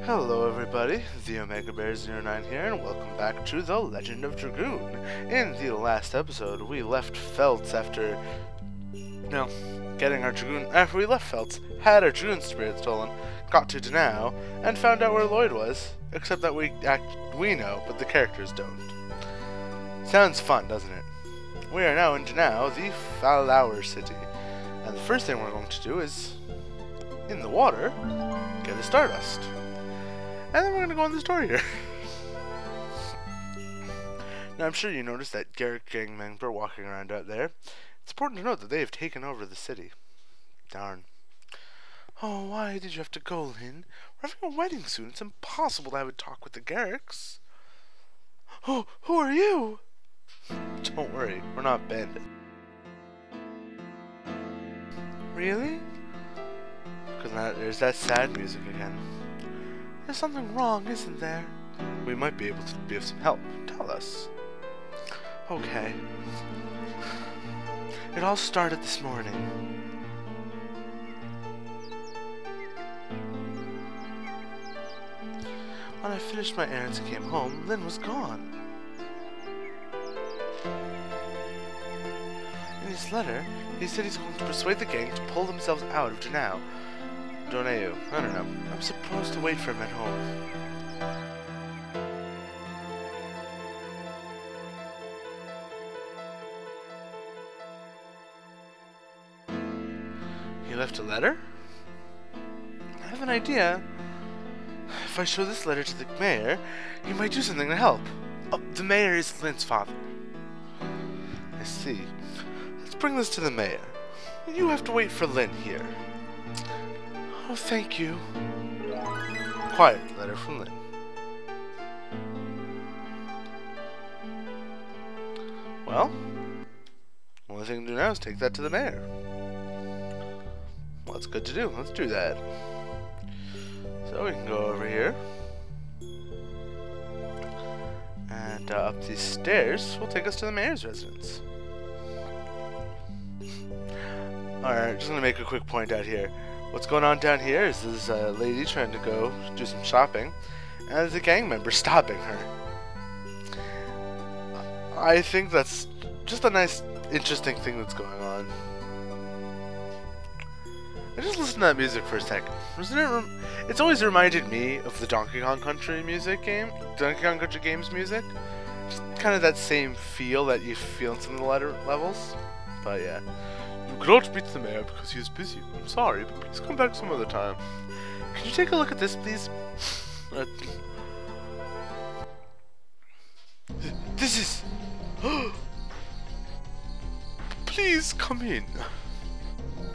Hello everybody, the Omega Bear 09 here, and welcome back to The Legend of Dragoon. In the last episode, we left Feltz after, getting our Dragoon, after we left Feltz, had our Dragoon spirit stolen, got to Donau, and found out where Lloyd was, except that we know, but the characters don't. Sounds fun, doesn't it? We are now in Donau, the Flower City, and the first thing we're going to do is, in the water, get a Stardust. And then we're going to go on the story here. Now, I'm sure you noticed that Gehrich gang member walking around out there. It's important to note that they have taken over the city. Darn. Oh, why did you have to go, Lynn? We're having a wedding soon. It's impossible to have a talk with the Gehrichs. Oh, who are you? Don't worry, we're not bandits. Really? Because there's that sad music again. There's something wrong, isn't there? We might be able to be of some help. Tell us. Okay. It all started this morning. When I finished my errands and came home, Lynn was gone. In his letter, he said he's going to persuade the gang to pull themselves out of Donau. Donau. I don't know. I'm supposed to wait for him at home. He left a letter? I have an idea. If I show this letter to the mayor, he might do something to help. Oh, the mayor is Lynn's father. I see. Let's bring this to the mayor. You have to wait for Lynn here. Oh, thank you. Quiet letter from Lynn. Well, only thing to do now is take that to the mayor. Well, that's good to do. Let's do that. So we can go over here. And up these stairs will take us to the mayor's residence. Alright, just gonna make a quick point out here. What's going on down here is this lady trying to go do some shopping, and there's a gang member stopping her. I think that's just a nice, interesting thing that's going on. I just listened to that music for a second. It's always reminded me of the Donkey Kong Country games music. Just kind of that same feel that you feel in some of the latter levels. But yeah. You cannot meet the mayor because he is busy. I'm sorry, but please come back some other time. Can you take a look at this, please? This is... Please come in.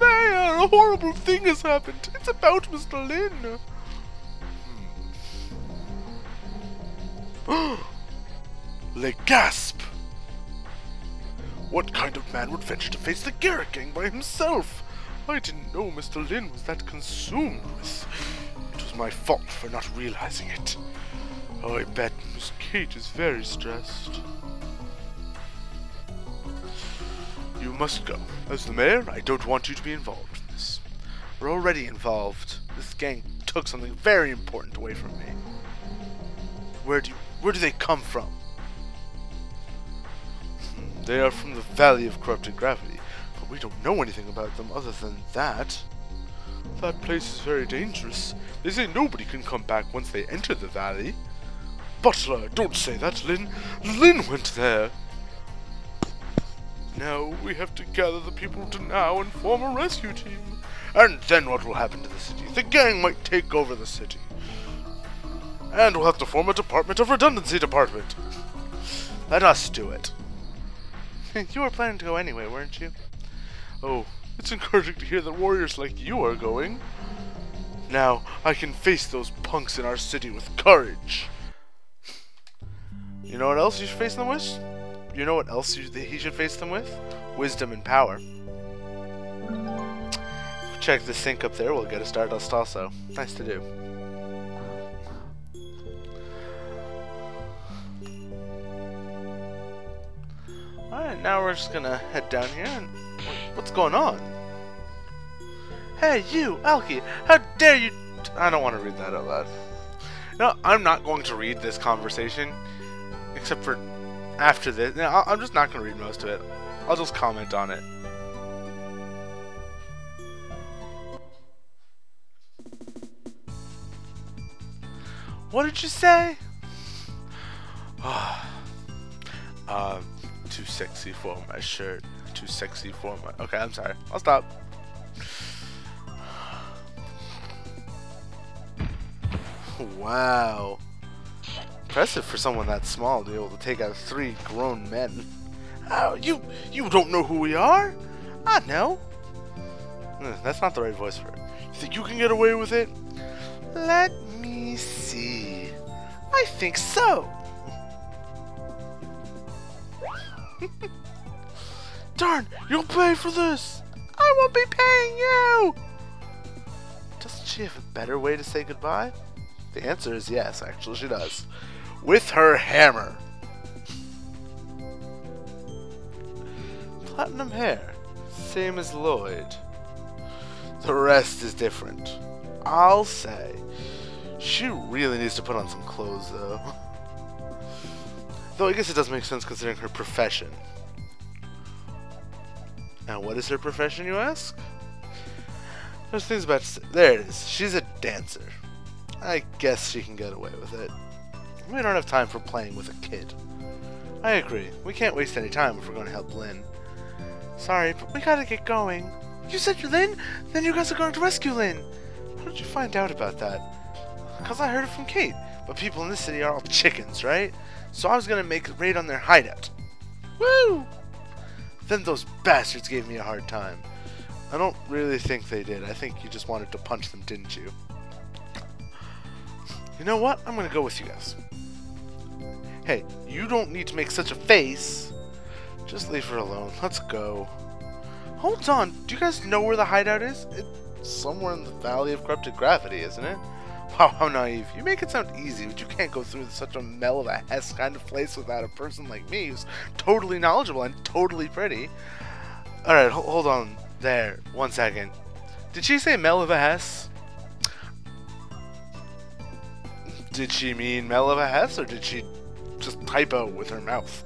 Mayor, a horrible thing has happened. It's about Mr. Lynn. They gasp. What kind of man would venture to face the Gehrich gang by himself? I didn't know Mr. Lynn was that consumed with... It was my fault for not realizing it. Oh, I bet Miss Kate is very stressed. You must go. As the mayor, I don't want you to be involved in this. We're already involved. This gang took something very important away from me. Where do they come from? They are from the Valley of Corrupted Gravity, but we don't know anything about them other than that. That place is very dangerous. They say nobody can come back once they enter the valley. Butler, don't say that, Lynn. Lynn went there. Now we have to gather the people to now and form a rescue team. And then what will happen to the city? The gang might take over the city. And we'll have to form a department of redundancy department. Let us do it. You were planning to go anyway, weren't you? Oh, it's encouraging to hear that warriors like you are going. Now, I can face those punks in our city with courage. You know what else you should face them with? You know what else he should face them with? Wisdom and power. Check the sink up there, we'll get a Stardust also. Nice to do. Alright, now we're just gonna head down here and... What's going on? Hey, you, Alki! How dare you... I don't want to read that out loud. No, I'm not going to read this conversation, except for after this. No, I'm just not going to read most of it. I'll just comment on it. What did you say? Too sexy for my shirt. Too sexy for my... Okay, I'm sorry. I'll stop. Wow. Impressive for someone that small to be able to take out 3 grown men. Oh, you don't know who we are? I know. That's not the right voice for it. You think you can get away with it? Let me see. I think so. Darn, you'll pay for this. I won't be paying you. Doesn't she have a better way to say goodbye? The answer is yes, actually she does. With her hammer. Platinum hair. Same as Lloyd. The rest is different. I'll say. She really needs to put on some clothes, though. Though I guess it does make sense considering her profession. And what is her profession, you ask? There's things about... There it is. She's a dancer. I guess she can get away with it. We don't have time for playing with a kid. I agree. We can't waste any time if we're going to help Lynn. Sorry, but we gotta get going. You said you're Lynn? Then you guys are going to rescue Lynn. How did you find out about that? Because I heard it from Kate. But people in this city are all chickens, right? So I was going to make a raid on their hideout. Woo! Then those bastards gave me a hard time. I don't really think they did. I think you just wanted to punch them, didn't you? You know what? I'm going to go with you guys. Hey, you don't need to make such a face. Just leave her alone. Let's go. Hold on. Do you guys know where the hideout is? It's somewhere in the Valley of Corrupted Gravity, isn't it? Wow, how naive. You make it sound easy, but you can't go through such a Mel of a Hess kind of place without a person like me who's totally knowledgeable and totally pretty. Alright, hold on there. 1 second. Did she say Mel of a Hess? Did she mean Mel of a Hess, or did she just typo with her mouth?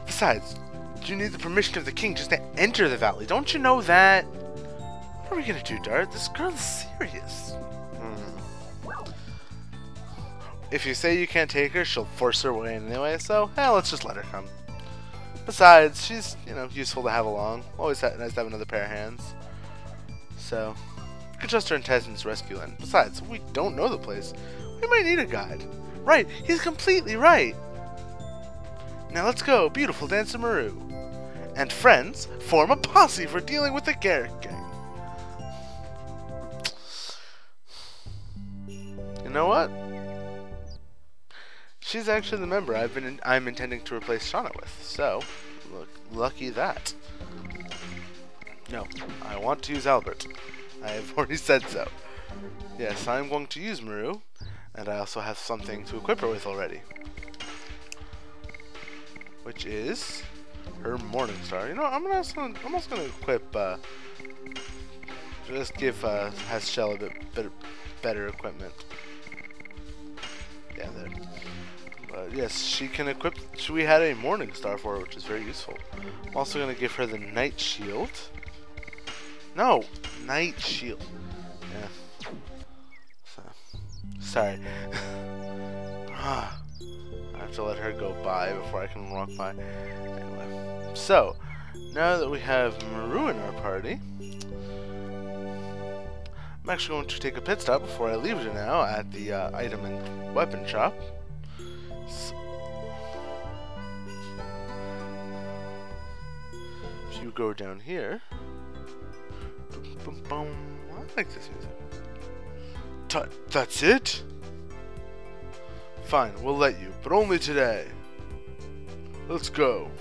Besides, you need the permission of the king just to enter the valley. Don't you know that? What are we gonna do, Dart? This girl is serious. If you say you can't take her, she'll force her way in anyway, so, let's just let her come. Besides, she's, useful to have along. Always nice to have another pair of hands. So, we could trust her intestines to rescue Lynn. Besides, we don't know the place. We might need a guide. Right, he's completely right. Now let's go, beautiful dancer Meru. And friends, form a posse for dealing with the Gehrich gang. You know what? She's actually the member I'm intending to replace Shauna with. So, lucky that. No, I want to use Albert. I have already said so. Yes, I'm going to use Meru, and I also have something to equip her with already. Which is her Morning Star. You know, I'm also gonna equip, just give Haschel a bit better equipment. Yeah, there. Yes, she can equip. We had a Morning Star for her, which is very useful. I'm also gonna give her the Night Shield. No, Night Shield. Yeah. So, sorry. I have to let her go by before I can walk by. Anyway, so now that we have Meru in our party, I'm actually going to take a pit stop before I leave Donau at the item and weapon shop. So, if you go down here, boom, boom, boom. I like this music. That's it? Fine, we'll let you, but only today. Let's go.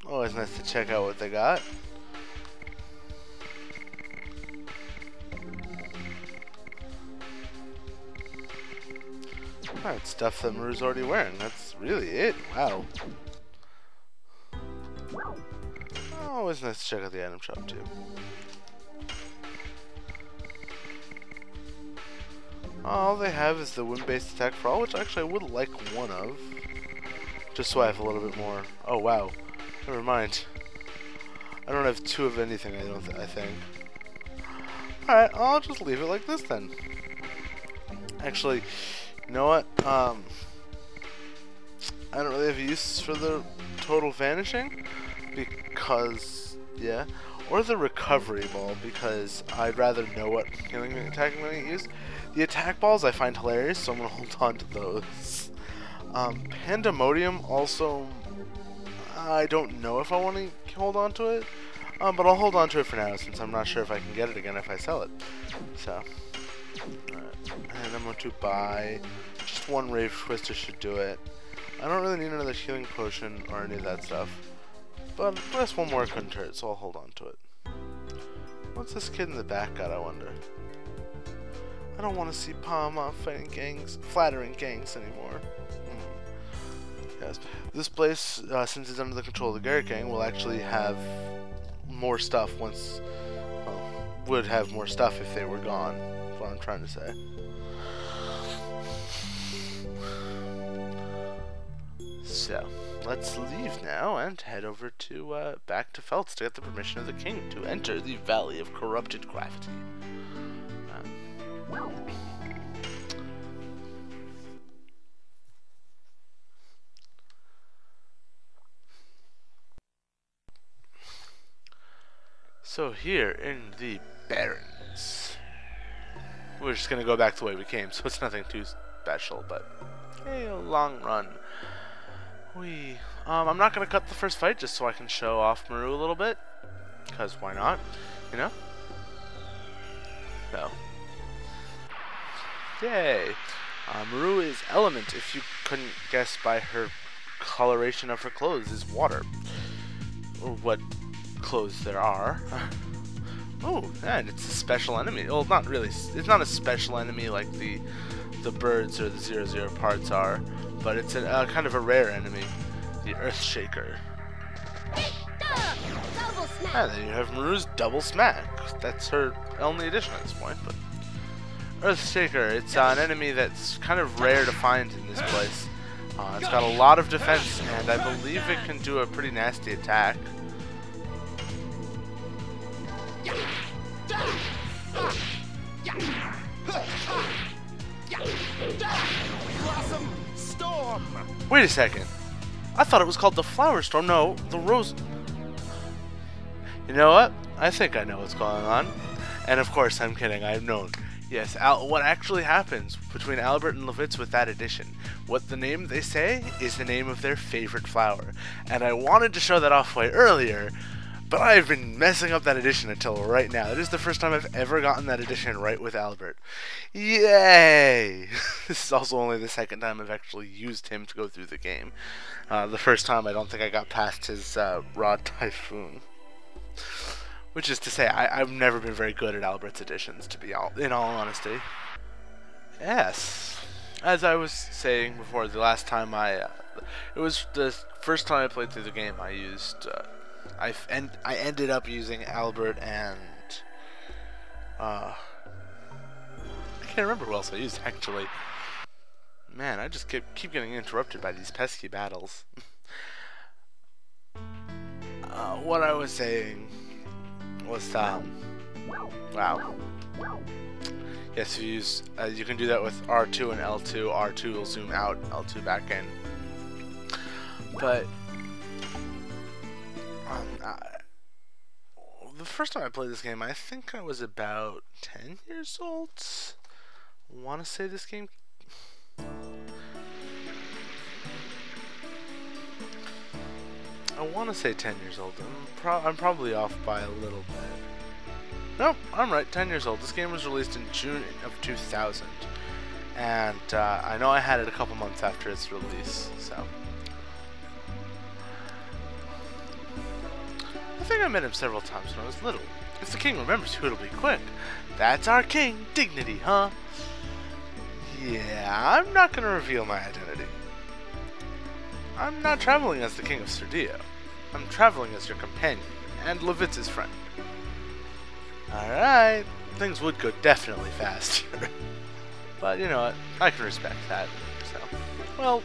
Always nice to check out what they got. Alright, stuff that Meru's already wearing. That's really it. Wow. Always nice to check out the item shop too. All they have is the wind-based attack for all, which actually I would like one of. Just so I have a little bit more. Oh wow. Never mind. I don't have two of anything, I think. Alright, I'll just leave it like this then. Actually, you know what? I don't really have a use for the total vanishing. Because, yeah. Or the recovery ball, because I'd rather know what healing and attacking I'm going to use. The attack balls I find hilarious, so I'm going to hold on to those. Pandemonium also, I don't know if I want to hold on to it. But I'll hold on to it for now, since I'm not sure if I can get it again if I sell it. So, and I'm going to buy just one Rave Twister should do it. I don't really need another healing potion or any of that stuff. But I guess one more couldn't hurt, so I'll hold on to it. What's this kid in the back got, I wonder? I don't want to see Palma fighting gangs, flattering gangs anymore. Yes. This place, since it's under the control of the Gehrich gang, will actually have more stuff once, well, would have more stuff if they were gone. That's what I'm trying to say. So, let's leave now and head over to, back to Feltz to get the permission of the king to enter the Valley of Corrupted Gravity. So here in the Barrens, we're just gonna go back the way we came, so it's nothing too special, but hey, a long run. I'm not gonna cut the first fight just so I can show off Meru a little bit, because why not, you know? So, yay! Meru is element, if you couldn't guess by her coloration of her clothes, is water. Or what clothes there are. Oh, and it's a special enemy. Well, not really. It's not a special enemy like the birds or the 00 parts are, but it's a kind of a rare enemy, the Earthshaker. And then you have Meru's double smack. That's her only addition at this point, but Earthshaker. It's an enemy that's kind of rare to find in this place. It's got a lot of defense, and I believe it can do a pretty nasty attack. Wait a second. I thought it was called the Flower Storm. No, the Rose. You know what? I think I know what's going on. And of course, I'm kidding. I've known. Yes, what actually happens between Albert and Levitz with that edition. What the name they say is the name of their favorite flower. And I wanted to show that off way earlier, but I've been messing up that edition until right now. It is the first time I've ever gotten that edition right with Albert. Yay! This is also only the second time I've actually used him to go through the game. The first time I don't think I got past his Raw Typhoon. Which is to say, I've never been very good at Albert's editions, to be in all honesty. Yes. As I was saying before, the last time it was the first time I played through the game, I used... I ended up using Albert and I can't remember who else I used actually. Man, I just keep getting interrupted by these pesky battles. What I was saying was wow. Yes, you can do that with R2 and L2. R2 will zoom out, L2 back in. But the first time I played this game, I think I was about 10 years old. I want to say this game... I want to say 10 years old. I'm probably off by a little bit. Nope, I'm right, 10 years old. This game was released in June of 2000. And I know I had it a couple months after its release, so... I think I met him several times when I was little. If the king remembers who, it'll be quick. That's our king, Dignity, huh? Yeah, I'm not gonna reveal my identity. I'm not traveling as the king of Sardia. I'm traveling as your companion, and Levitz's friend. Alright, things would go definitely faster. But you know what, I can respect that. So, well,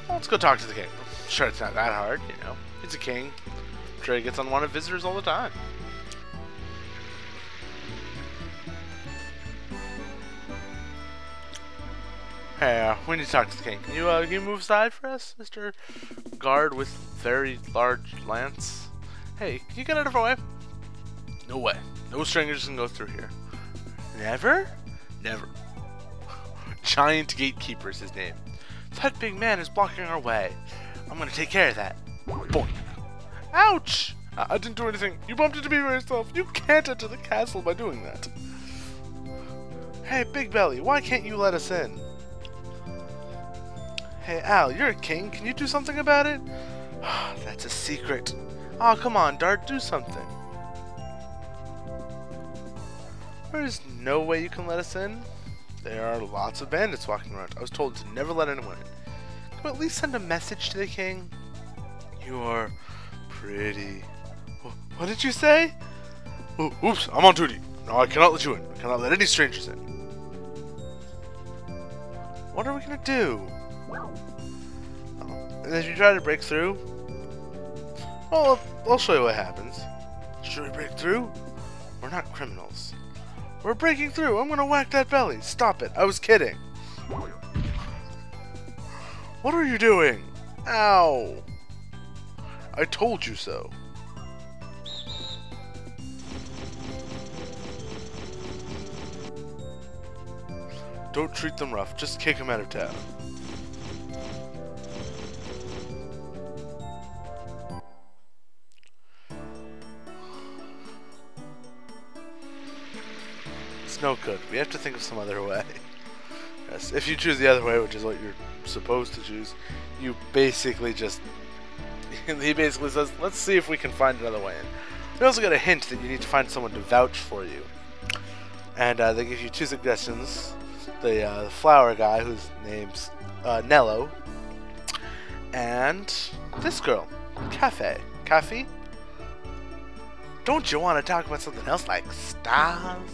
let's go talk to the king. I'm sure it's not that hard, you know. He's a king. I'm sure he gets unwanted visitors all the time. Hey, we need to talk to the king. Can you move aside for us, Mr. Guard with very large lance? Hey, can you get out of our way? No way. No strangers can go through here. Never? Never. Giant Gatekeeper is his name. That big man is blocking our way. I'm gonna take care of that. Boink. Ouch! I didn't do anything. You bumped into me by yourself. You can't enter the castle by doing that. Hey, Big Belly, why can't you let us in? Hey, Al, you're a king. Can you do something about it? That's a secret. Oh, come on, Dart, do something. There's no way you can let us in. There are lots of bandits walking around. I was told to never let anyone in. Can we at least send a message to the king? You're pretty. What did you say? Oh, oops, I'm on duty. No, I cannot let you in. I cannot let any strangers in. What are we gonna do? And if you try to break through, well, I'll show you what happens. Should we break through? We're not criminals. We're breaking through. I'm gonna whack that belly. Stop it. I was kidding. What are you doing? Ow. I told you so. Don't treat them rough. Just kick them out of town. It's no good. We have to think of some other way. Yes, if you choose the other way, which is what you're supposed to choose, you basically just... he basically says, let's see if we can find another way in. We also got a hint that you need to find someone to vouch for you. And they give you two suggestions. The flower guy, whose name's Nello, and this girl, Cafe. Cafe? Don't you want to talk about something else like stars?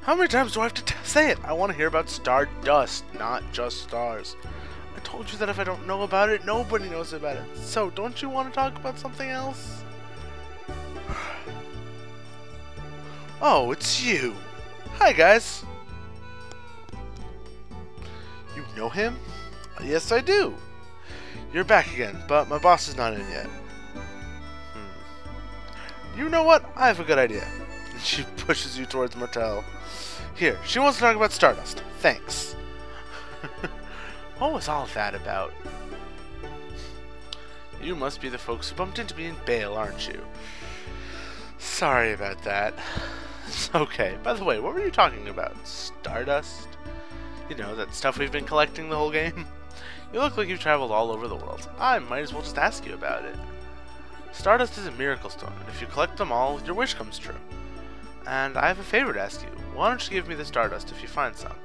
How many times do I have to say it? I want to hear about stardust, not just stars. I told you that if I don't know about it, nobody knows about it. So, don't you want to talk about something else? Oh, it's you. Hi, guys. You know him? Yes, I do. You're back again, but my boss is not in yet. You know what? I have a good idea. And she pushes you towards Martel. Here, she wants to talk about Stardust. Thanks. What was all that about? You must be the folks who bumped into me in Bale, aren't you? Sorry about that. It's okay. By the way, what were you talking about? Stardust? You know, that stuff we've been collecting the whole game? You look like you've traveled all over the world. I might as well just ask you about it. Stardust is a miracle stone, and if you collect them all, your wish comes true. And I have a favor to ask you. Why don't you give me the Stardust if you find some?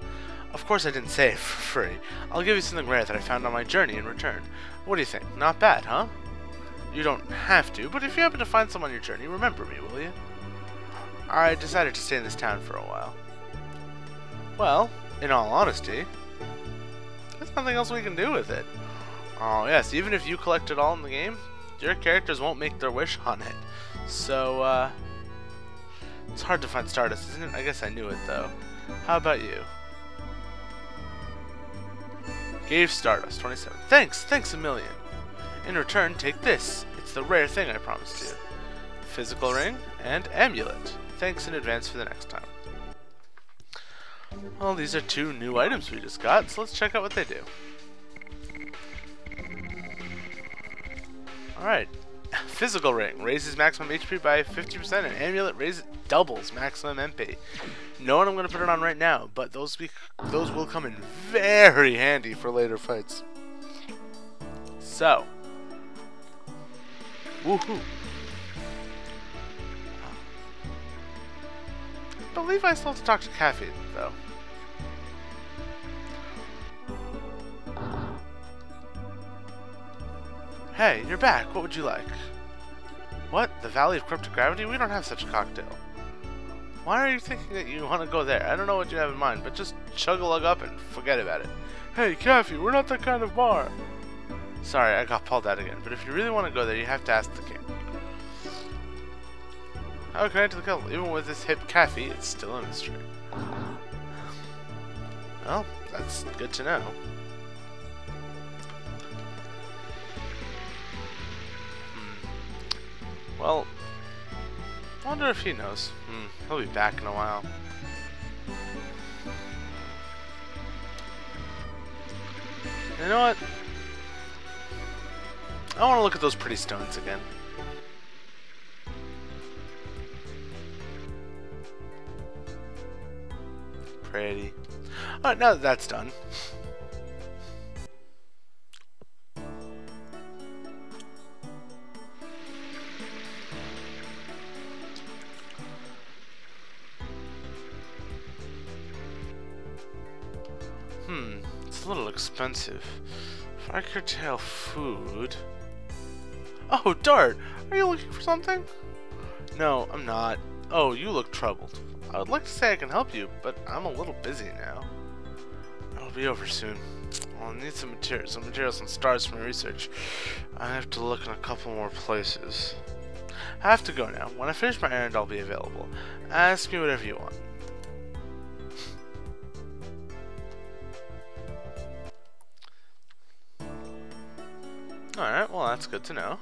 Of course I didn't say it for free. I'll give you something rare that I found on my journey in return. What do you think? Not bad, huh? You don't have to, but if you happen to find some on your journey, remember me, will you? I decided to stay in this town for a while. Well, in all honesty, there's nothing else we can do with it. Oh yes, even if you collect it all in the game, your characters won't make their wish on it. So, it's hard to find Stardust, isn't it? I guess I knew it, though. How about you? Gave Stardust, 27. Thanks a million. In return, take this. It's the rare thing I promised you. Physical ring and amulet. Thanks in advance for the next time. Well, these are two new items we just got, so let's check out what they do. Alright. Physical ring raises maximum HP by 50%, and amulet doubles maximum MP. No one I'm going to put it on right now, but those will come in very handy for later fights. So, woohoo! I believe I still have to talk to Caffeine, though. Hey, you're back. What would you like? What? The Valley of Cryptic Gravity? We don't have such a cocktail. Why are you thinking that you want to go there? I don't know what you have in mind, but just chug-a-lug up and forget about it. Hey, Caffey, we're not that kind of bar. Sorry, I got pulled out again, but if you really want to go there, you have to ask the king. How can I enter the castle? Even with this hip Caffey, it's still a mystery. Well, that's good to know. Well, I wonder if he knows. He'll be back in a while. You know what? I want to look at those pretty stones again. Pretty. Alright, now that that's done. It's a little expensive. If I curtail food... Oh, Dart! Are you looking for something? No, I'm not. Oh, you look troubled. I would like to say I can help you, but I'm a little busy now. It'll be over soon. I'll need some materials and stars for my research. I have to look in a couple more places. I have to go now. When I finish my errand, I'll be available. Ask me whatever you want. Alright, well that's good to know.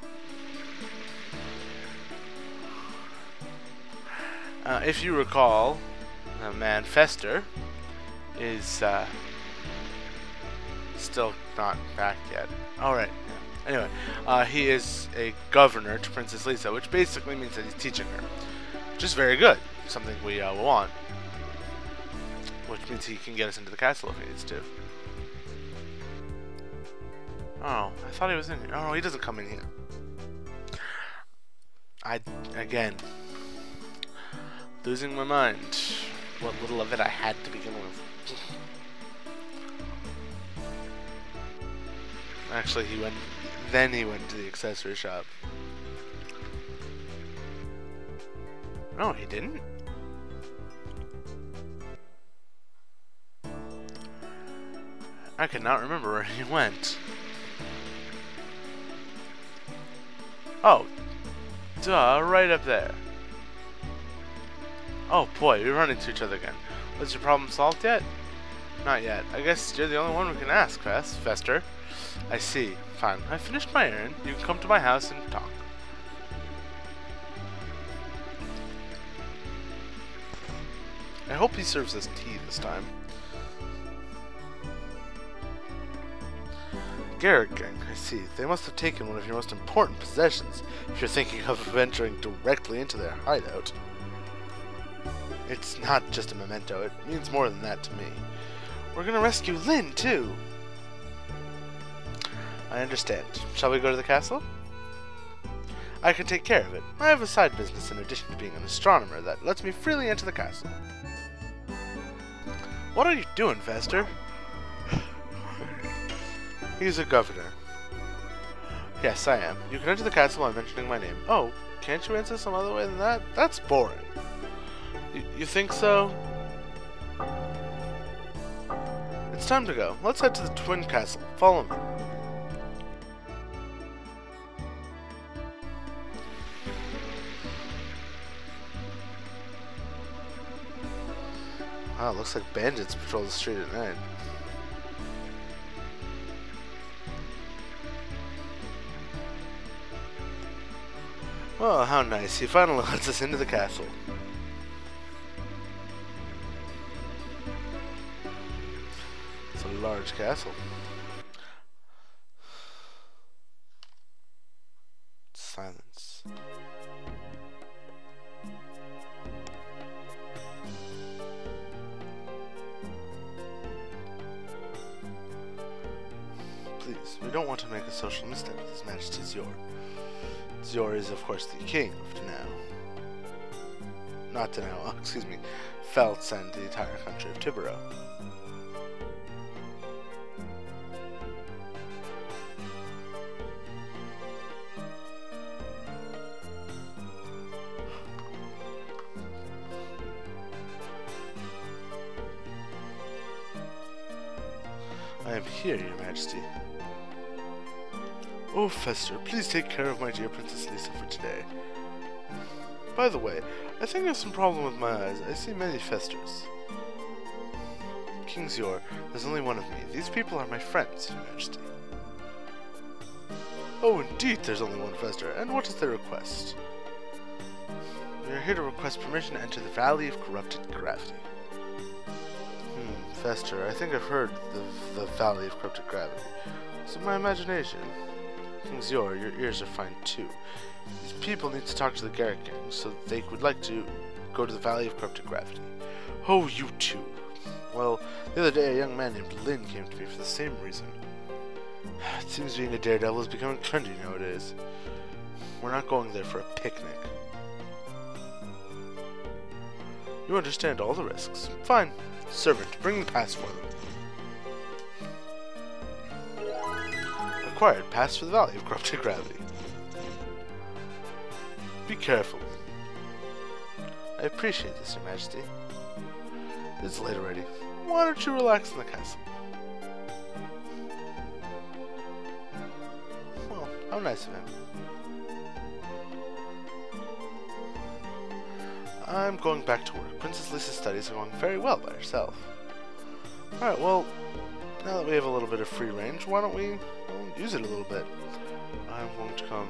If you recall, the man Fester is still not back yet. Alright, yeah. Anyway, he is a governor to Princess Lisa, which basically means that he's teaching her. Which is very good. Something we want. Which means he can get us into the castle if he needs to. Oh, I thought he was in here. Oh, no, he doesn't come in here. Again, losing my mind. What little of it I had to begin with. Actually, he went to the accessory shop. No, he didn't. I cannot remember where he went. Oh, duh, right up there. Oh boy, we run into each other again. Was your problem solved yet? Not yet. I guess you're the only one we can ask, Fester. I see. Fine. I finished my errand. You can come to my house and talk. I hope he serves us tea this time. Gehrich gang, I see. They must have taken one of your most important possessions if you're thinking of venturing directly into their hideout. It's not just a memento, it means more than that to me. We're gonna rescue Lynn, too! I understand. Shall we go to the castle? I can take care of it. I have a side business in addition to being an astronomer that lets me freely enter the castle. What are you doing, Fester? He's a governor. Yes, I am. You can enter the castle by mentioning my name. Oh, can't you answer some other way than that? That's boring. You think so? It's time to go. Let's head to the Twin Castle. Follow me. Wow, looks like bandits patrol the street at night. Oh, how nice. He finally lets us into the castle. It's a large castle. Silence. Please, we don't want to make a social misstep with His Majesty's Yor. Yor is, of course, the king of Donau. Not Donau, excuse me, Phelps and the entire country of Tibero. am here, Your Majesty. Oh, Fester, please take care of my dear Princess Lisa for today. By the way, I think I have some problem with my eyes. I see many Festers. King Zior, there's only one of me. These people are my friends, Your Majesty. Oh, indeed, there's only one Fester. And what is their request? We are here to request permission to enter the Valley of Corrupted Gravity. Fester, I think I've heard the Valley of Corrupted Gravity. Is it my imagination? King Zior, your ears are fine too. These people need to talk to the Gehrich gang, so they would like to go to the Valley of Corrupted Gravity. Oh, you too. Well, the other day a young man named Lynn came to me for the same reason. It seems being a daredevil is becoming trendy nowadays. We're not going there for a picnic. You understand all the risks. Fine. Servant, bring the pass for them. Acquired pass for the Valley of Corrupted Gravity. Be careful. I appreciate this, Your Majesty. It's late already. Why don't you relax in the castle? Well, how nice of him. I'm going back to work. Princess Lisa's studies are going very well by herself. Alright, well, now that we have a little bit of free range, why don't we use it a little bit? I'm going to come...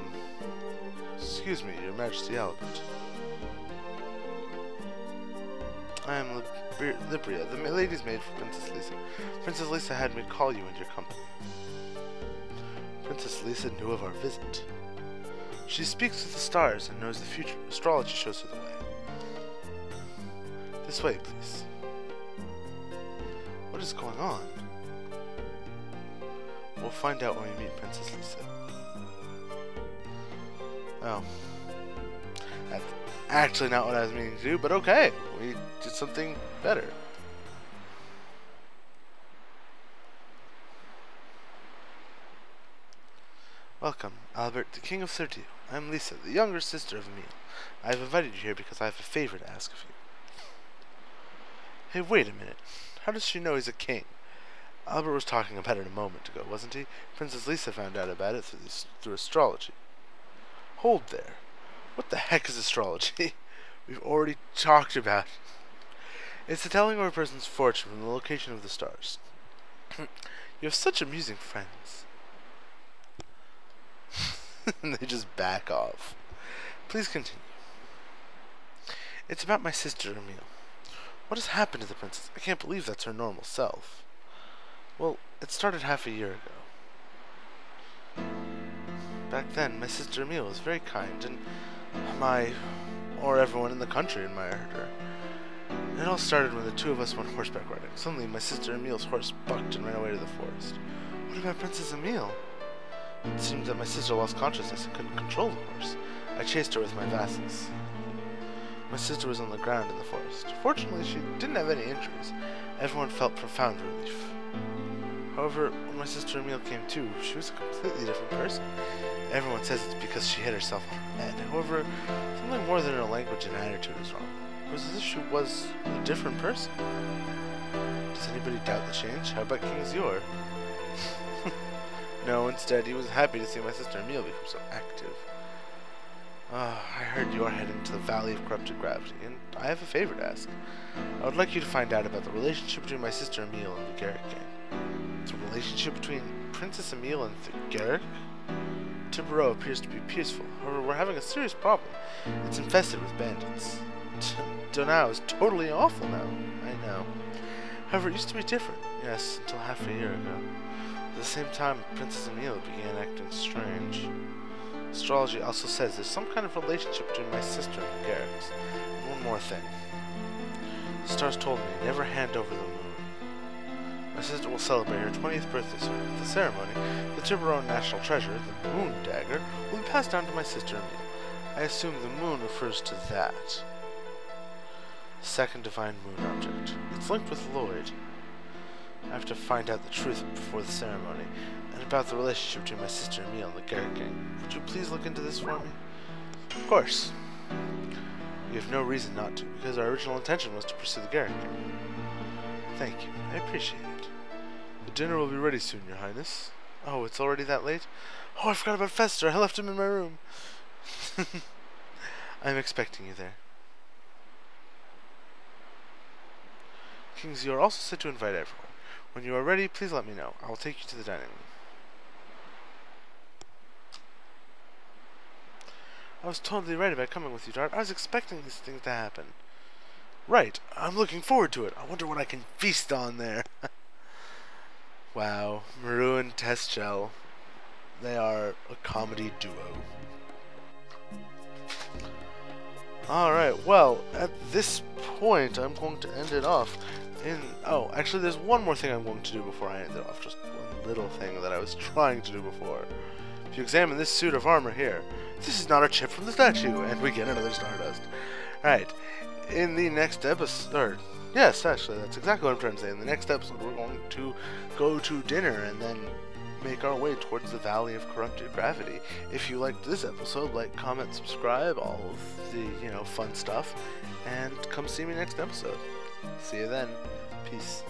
Excuse me, Your Majesty Albert. I am Libria, the lady's maid for Princess Lisa. Princess Lisa had me call you into your company. Princess Lisa knew of our visit. She speaks with the stars and knows the future. Astrology shows her the way. This way, please. What is going on? We'll find out when we meet Princess Lisa. Oh. That's actually not what I was meaning to do, but okay. We did something better. Welcome, Albert, the King of Serdio. I am Lisa, the younger sister of Emile. I have invited you here because I have a favor to ask of you. Hey, wait a minute. How does she know he's a king? Albert was talking about it a moment ago, wasn't he? Princess Lisa found out about it through astrology. Hold there. What the heck is astrology? We've already talked about it. It's the telling of a person's fortune from the location of the stars. You have such amusing friends. And they just back off. Please continue. It's about my sister, Emile. What has happened to the princess? I can't believe that's her normal self. Well, it started half a year ago. Back then, my sister Emile was very kind, and everyone in the country admired her. It all started when the two of us went horseback riding. Suddenly, my sister Emile's horse bucked and ran away to the forest. What about Princess Emile? It seemed that my sister lost consciousness and couldn't control the horse. I chased her with my vassals. My sister was on the ground in the forest. Fortunately, she didn't have any injuries. Everyone felt profound relief. However, when my sister Emile came to, she was a completely different person. Everyone says it's because she hit herself on her head. However, something more than her language and attitude is wrong. It was as if she was a different person. Does anybody doubt the change? How about King Zior? No, instead, he was happy to see my sister Emile become so active. I heard you are heading to the Valley of Corrupted Gravity, and I have a favor to ask. I would like you to find out about the relationship between my sister Emile and the Gehrich gang. The relationship between Princess Emile and the Gehrich? Meru appears to be peaceful. However, we're having a serious problem. It's infested with bandits. Donau is totally awful now. I know. However, it used to be different. Yes, until half a year ago. At the same time, Princess Emile began acting strange. Astrology also says there's some kind of relationship between my sister and the Gehrichs. And one more thing. The stars told me, never hand over the moon. My sister will celebrate her 20th birthday soon. At the ceremony, the Tiburon national treasure, the moon dagger, will be passed down to my sister Emile. I assume the moon refers to that. Second divine moon object. It's linked with Lloyd. I have to find out the truth before the ceremony, and about the relationship between my sister Emile and the Gehrich gang. Would you please look into this for me? Of course. We have no reason not to, because our original intention was to pursue the Gehrich gang. Thank you. I appreciate it. The dinner will be ready soon, Your Highness. Oh, it's already that late? Oh, I forgot about Fester. I left him in my room. I'm expecting you there. Kings, you are also said to invite everyone. When you are ready, please let me know. I will take you to the dining room. I was totally right about coming with you, Dart. I was expecting these things to happen. Right. I'm looking forward to it. I wonder what I can feast on there. Wow. Meru and Testshell. They are a comedy duo. Alright, well, at this point, I'm going to end it off in... Oh, actually, there's one more thing I'm going to do before I end it off. Just one little thing that I was trying to do before. If you examine this suit of armor here, this is not a chip from the statue, and we get another Stardust. Alright, in the next episode... Yes, actually, that's exactly what I'm trying to say. In the next episode, we're going to go to dinner and then make our way towards the Valley of Corrupted Gravity. If you liked this episode, like, comment, subscribe, all of the, fun stuff, and come see me next episode. See you then. Peace.